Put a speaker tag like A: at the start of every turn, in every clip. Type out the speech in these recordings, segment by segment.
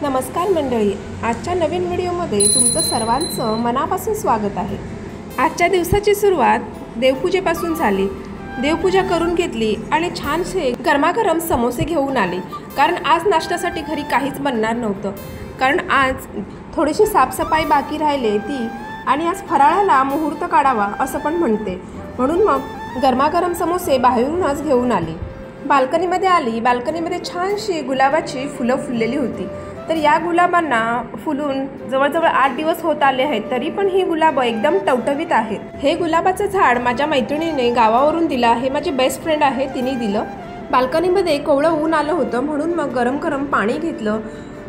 A: नमस्कार मंडळी, आजच्या नवीन व्हिडिओमध्ये तुमचं सर्वांचं मनापासून स्वागत आहे। आजच्या दिवसाची सुरुवात देवपूजेपासून झाली। देवपूजा करून घेतली आणि छानसे गरमागरम समोसे घेऊन आले, कारण आज नाश्त्यासाठी घरी काहीच बनणार नव्हतं। कारण आज थोडीशी साफसफाई बाकी राहिली ती, आणि आज फराळाला मुहूर्त काढावा असं पण म्हणते, म्हणून मग गरमागरम समोसे बाहेरूनच घेऊन आली। बाल्कनीमध्ये आली, बाल्कनीमध्ये छानशी गुलाबाची फुलं फुललेली होती। तर या गुलाबांना फुलून जवळजवळ 8 दिवस होत आले आहेत, तरी पण ही गुलाबं एकदम टवटवीत आहेत। हे गुलाबाचं झाड माझ्या मैत्रिणीने गावावरून दिलं आहे, माझी बेस्ट फ्रेंड आहे, तिने दिलं। बाल्कनीमध्ये कोवळं ऊन आलं होतं, म्हणून मग गरम गरम पाणी घेतलं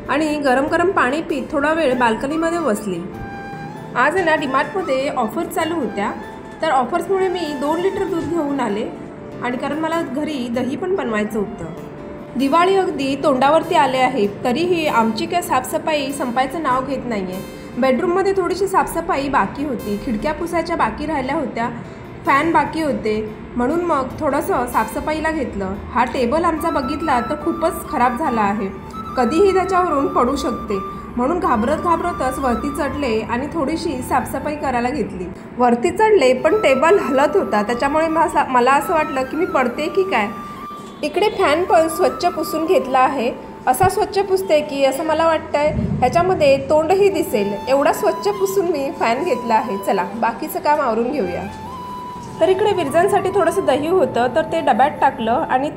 A: आणि गरम गरम पाणी पीत थोडा वेळ बाल्कनीमध्ये बसली। आज ना डीमार्टमध्ये ऑफर्स चालू होत्या, तर ऑफर्समुळे मी 2 लिटर दूध घेऊन आले, आणि कारण मला घरी दही पण बनवायचं होतं। दिवाळी अगदी तोंडावरती आले आहे, तरीही आमची काय साफसफाई संपायचं नाव घेत नाही आहे। बेडरूममध्ये थोडीशी साफसफाई बाकी होती, खिडक्या पुसायच्या बाकी राहिल्या होत्या, फॅन बाकी होते, म्हणून मग थोडंसं साफसफाईला घेतलं। हा टेबल आमचा बघितला तर खूपच खराब झाला आहे, कधीही त्याच्यावरून पडू शकते, म्हणून घाबरतच वरती चढले आणि थोडीशी साफसफाई करायला घेतली। वरती चढले पण टेबल हलत होता, त्याच्यामुळे मला असं वाटलं की मी पडते की काय। इकडे फॅन पण स्वच्छ पुसून घेतला आहे, असा स्वच्छ पुसते की असं मला वाटतंय ह्याच्यामध्ये तोंडही दिसेल, एवढा स्वच्छ पुसून मी फॅन घेतला आहे। चला बाकीचं काम आवरून घेऊया। तर इकडे विरजांसाठी थोडंसं दही होतं, तर ते डब्यात टाकलं आणि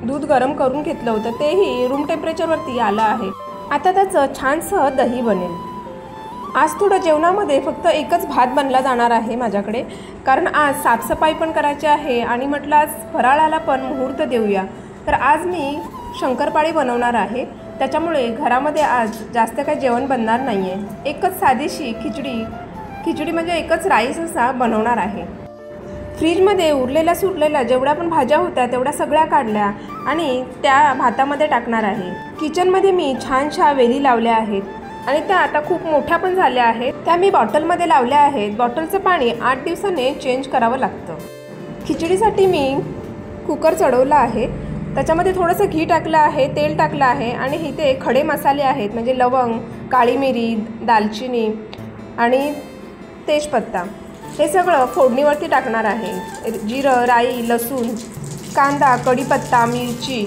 A: दूध गरम करून घेतलं होतं, तेही रूम टेम्परेचरवरती आलं आहे। आता त्याचं छानसं दही बनेल। आज थोडं जेवणामध्ये फक्त एकच भात बनला जाणार आहे माझ्याकडे, कारण आज साफसफाई पण करायची आहे आणि म्हटलं आज फराळाला पण मुहूर्त देऊया। तर आज मी शंकरपाळी बनवणार आहे, त्याच्यामुळे घरामध्ये आज जास्त काही जेवण बनणार नाही आहे। एकच साधीशी खिचडी म्हणजे एकच राईस असा बनवणार आहे। फ्रीजमध्ये उरलेल्या सुटलेल्या जेवढ्या पण भाज्या होत्या तेवढ्या सगळ्या काढल्या आणि त्या भातामध्ये टाकणार आहे। किचनमध्ये मी छानशा वेली लावल्या आहेत आणि त्या आता खूप मोठ्या पण झाल्या आहेत, त्या मी बॉटलमध्ये लावल्या आहेत। बॉटलचं पाणी 8 दिवसाने चेंज करावं लागतं। खिचडीसाठी मी कुकर चढवला आहे, त्याच्यामध्ये थोडंसं घी टाकलं आहे, तेल टाकलं आहे आणि इथे खडे मसाले आहेत, म्हणजे लवंग, काळी मिरी, दालचिनी आणि तेजपत्ता, हे सगळं फोडणीवरती टाकणार आहे। जिरं, राई, लसूण, कांदा, कढीपत्ता, मिरची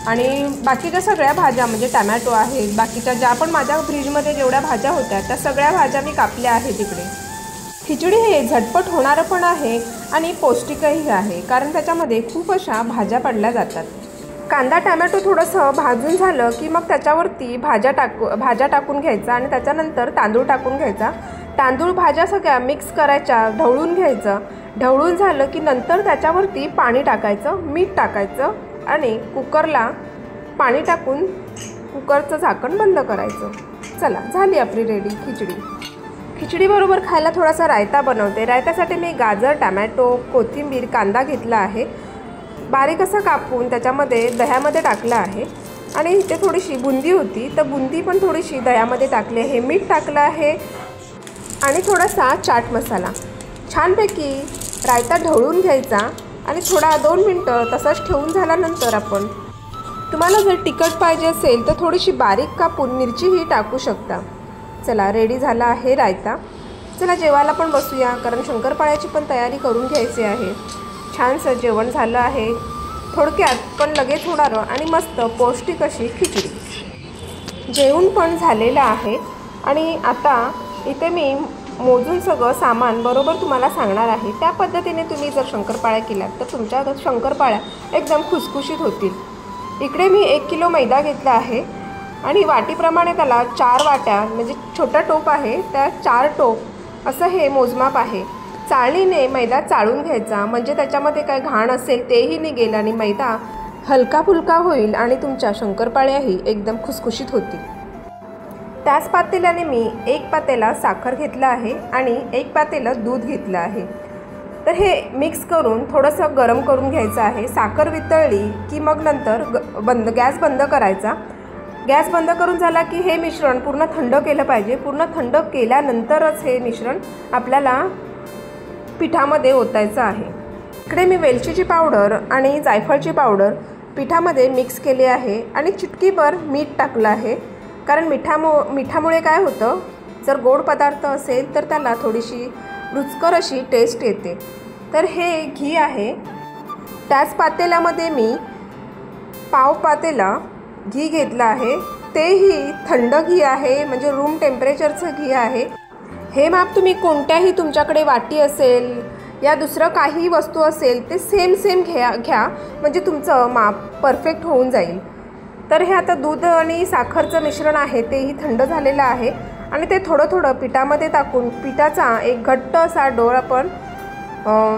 A: आणि बाकीच्या सगळ्या भाज्या, म्हणजे टमॅटो आहेत, बाकीच्या ज्या पण माझ्या फ्रीजमध्ये जेवढ्या भाज्या होत्या त्या सगळ्या भाज्या मी कापल्या आहेत इकडे। खिचडी हे झटपट होणारं पण आहे आणि पौष्टिकही आहे, कारण त्याच्यामध्ये खूप अशा भाज्या पडल्या जातात। कांदा टमॅटो थोडंसं भाजून झालं की मग त्याच्यावरती भाज्या टाकून घ्यायचा आणि त्याच्यानंतर तांदूळ टाकून घ्यायचा। तांदूळ भाज्या सगळ्या मिक्स करायच्या, ढवळून घ्यायचं। ढवळून झालं की नंतर त्याच्यावरती पाणी टाकायचं, मीठ टाकायचं आणि कुकरला पाणी टाकून कुकरचं झाकण बंद करायचं। चला झाली आपली रेडी खिचडी। खिचडीबरोबर खायला थोडासा रायता बनवते। रायत्यासाठी मी गाजर, टमॅटो, कोथिंबीर, कांदा घेतला आहे, बारीक असा कापून त्याच्यामध्ये दह्यामध्ये टाकला आहे आणि इथे थोडीशी बुंदी होती, तर बुंदी पण थोडीशी दह्यामध्ये टाकली आहे, मीठ टाकलं आहे आणि थोडासा चाट मसाला। छानपैकी रायता ढवळून घ्यायचा आणि थोडा 2 मिनटं तसाच ठेवून झाल्यानंतर आपण, तुम्हाला जर तिखट पाहिजे असेल तर थोडीशी बारीक कापून मिरचीही टाकू शकता। चला रेडी झाला आहे रायता। चला जेवायला पण बसूया, कारण शंकरपाळ्याची पण तयारी करून घ्यायची आहे। छानसं जेवण झालं आहे, थोडक्यात पण लगेच होणारं आणि मस्त पौष्टिक अशी खिचडी। जेवण पण झालेलं आहे आणि आता इथे मी मोजून सगळं सामान बरोबर तुम्हाला सांगणार आहे, त्या पद्धतीने तुम्ही जर शंकरपाळ्या केल्यात तर तुमच्या शंकरपाळ्या एकदम खुसखुशीत होतील। इकडे मी 1 किलो मैदा घेतला आहे आणि वाटीप्रमाणे त्याला 4 वाट्या, म्हणजे छोटा टोप आहे त्या 4 टोप असं हे मोजमाप आहे। चाळणीने मैदा चाळून घ्यायचा, म्हणजे त्याच्यामध्ये काय घाण असेल तेही निघेल आणि मैदा हलका फुलका होईल आणि तुमच्या शंकरपाळ्याही एकदम खुसखुशीत होतील। त्याच पातेल्याने मी 1 पातेला साखर घेतला आहे आणि 1 पातेलं दूध घेतलं आहे। तर हे मिक्स करून थोडंसं गरम करून घ्यायचं आहे। साखर वितळली की मग नंतर गॅस बंद करायचा। गॅस बंद करून झाला की हे मिश्रण पूर्ण थंड केलं पाहिजे। पूर्ण थंड केल्यानंतरच हे मिश्रण आपल्याला पिठामध्ये ओतायचं आहे। इकडे मी वेलचीची पावडर आणि जायफळची पावडर पिठामध्ये मिक्स केली आहे आणि चिटकीभर मीठ टाकलं आहे कारण मिठामुळे काय होतं, जर गोड पदार्थ असेल तर त्याला थोडीशी रुचकर अशी टेस्ट येते। तर हे घी आहे, त्याच पातेल्यामध्ये मी पाव पातेला घी घेतला आहे, तेही थंड घी आहे, म्हणजे रूम टेम्परेचरचं घी आहे। हे माप तुम्ही कोणत्याही तुमच्याकडे वाटी असेल या दुसरं काही वस्तू असेल ते सेम घ्या, म्हणजे तुमचं माप परफेक्ट होऊन जाईल। तर हे आता दूध आणि साखरचं मिश्रण आहे तेही थंड झालेलं आहे आणि ते थोडं पिठामध्ये टाकून पिठाचा एक घट्ट असा डोळ आपण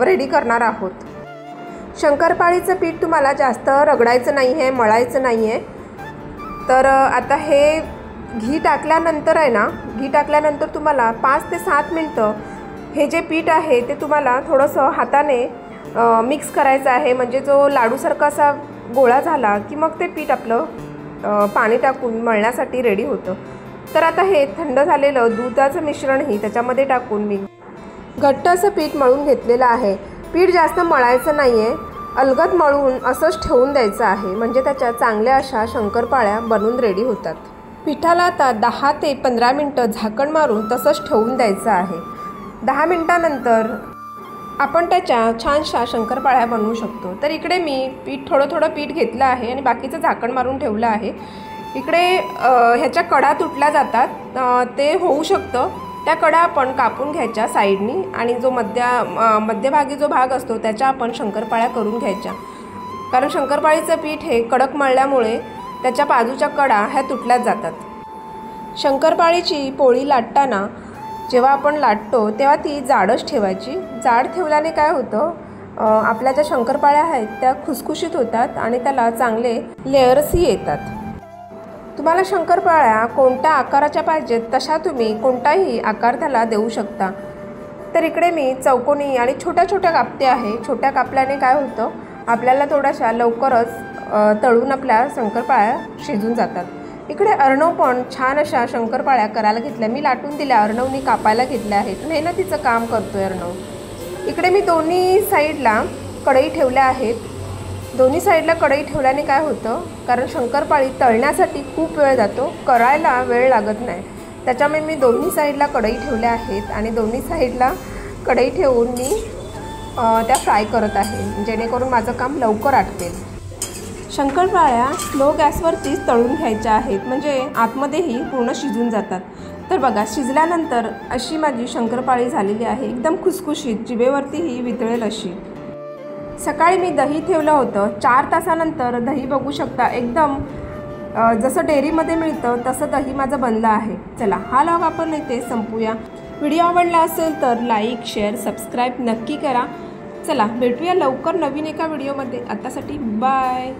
A: रेडी करणार आहोत। शंकरपाळीचं पीठ तुम्हाला जास्त रगडायचं नाही आहे, मळायचं नाही आहे। तर आता हे घी टाकल्यानंतर आहे ना, घी टाकल्यानंतर तुम्हाला 5 ते 7 मिनटं हे जे पीठ आहे ते तुम्हाला थोडंसं हाताने मिक्स करायचं आहे, म्हणजे जो लाडूसारखा असा गोळा झाला की मग ते पीठ आपलं पाणी टाकून मळण्यासाठी रेडी होतं। तर आता हे थंड झालेलं दुधाचं मिश्रणही त्याच्यामध्ये टाकून मी घट्ट असं पीठ मळून घेतलेलं आहे। पीठ जास्त मळायचं नाही आहे, अलगद मळून असंच ठेवून द्यायचं आहे, म्हणजे त्याच्या चांगल्या अशा शंकरपाळ्या बनून रेडी होतात। पिठाला आता 10 ते 15 मिनटं झाकण मारून तसंच ठेवून द्यायचं आहे। 10 मिनटानंतर आपण त्याच्या छानशा शंकरपाळ्या बनवू शकतो। तर इकडे मी थोडं पीठ घेतलं आहे आणि बाकीचं झाकण मारून ठेवलं आहे। इकडे ह्याच्या कडा तुटल्या जातात, ते होऊ शकतं, त्या कडा आपण कापून घ्यायच्या साईडनी आणि जो मध्यभागी जो भाग असतो त्याच्या आपण शंकरपाळ्या करून घ्यायच्या, कारण शंकरपाळीचं पीठ हे कडक मळल्यामुळे त्याच्या बाजूच्या कडा ह्या तुटल्या जातात। शंकरपाळीची पोळी लाटताना जेव्हा आपण लाटतो तेव्हा ती जाडच ठेवायची। जाड ठेवल्याने काय होतं, आपल्या ज्या शंकरपाळ्या आहेत त्या खुसखुशीत होतात आणि त्याला चांगले लेयर्सही येतात। तुम्हाला शंकरपाळ्या कोणत्या आकाराच्या पाहिजेत तशा तुम्ही कोणताही आकार त्याला देऊ शकता। तर इकडे मी चौकोनी आणि छोट्या कापते आहे। छोट्या कापल्याने काय होतं, आपल्याला थोड्याशा लवकरच तळून आपल्या शंकरपाळ्या शिजून जातात। इकडे अर्णव पण छान अशा शंकरपाळ्या करायला घेतल्या, मी लाटून दिल्या, अर्णवनी कापायला घेतल्या आहेत, मेहनतीचं काम करतोय अर्णव। इकडे मी दोन्ही साईडला कढई ठेवल्या आहेत। दोन्ही साईडला कढई ठेवल्याने काय होतं, कारण शंकरपाळी तळण्यासाठी खूप वेळ जातो, करायला वेळ लागत नाही, त्याच्यामुळे मी दोन्ही साईडला कढई ठेवल्या आहेत आणि दोन्ही साईडला कढई ठेवून मी त्या फ्राय करत आहे, जेणेकरून माझं काम लवकर आटपेल। शंकरपाळ्या स्लो गॅसवरतीच तळून घ्यायच्या आहेत, म्हणजे आतमध्येही पूर्ण शिजून जातात। तर बघा, शिजल्यानंतर अशी माझी शंकरपाळी झालेली आहे, एकदम खुसखुशीत, जिभेवरतीही वितळेल अशी। सकाळी मी दही ठेवलं होतं, 4 तासानंतर दही बघू शकता, एकदम जसं डेअरीमध्ये मिळतं तसं दही माझं बनलं आहे। चला, हा व्लॉग आपण इथे संपूया। व्हिडिओ आवडला असेल तर लाईक, शेअर, सबस्क्राईब नक्की करा। चला, भेटूया लवकर नवीन एका व्हिडिओमध्ये। आतासाठी बाय।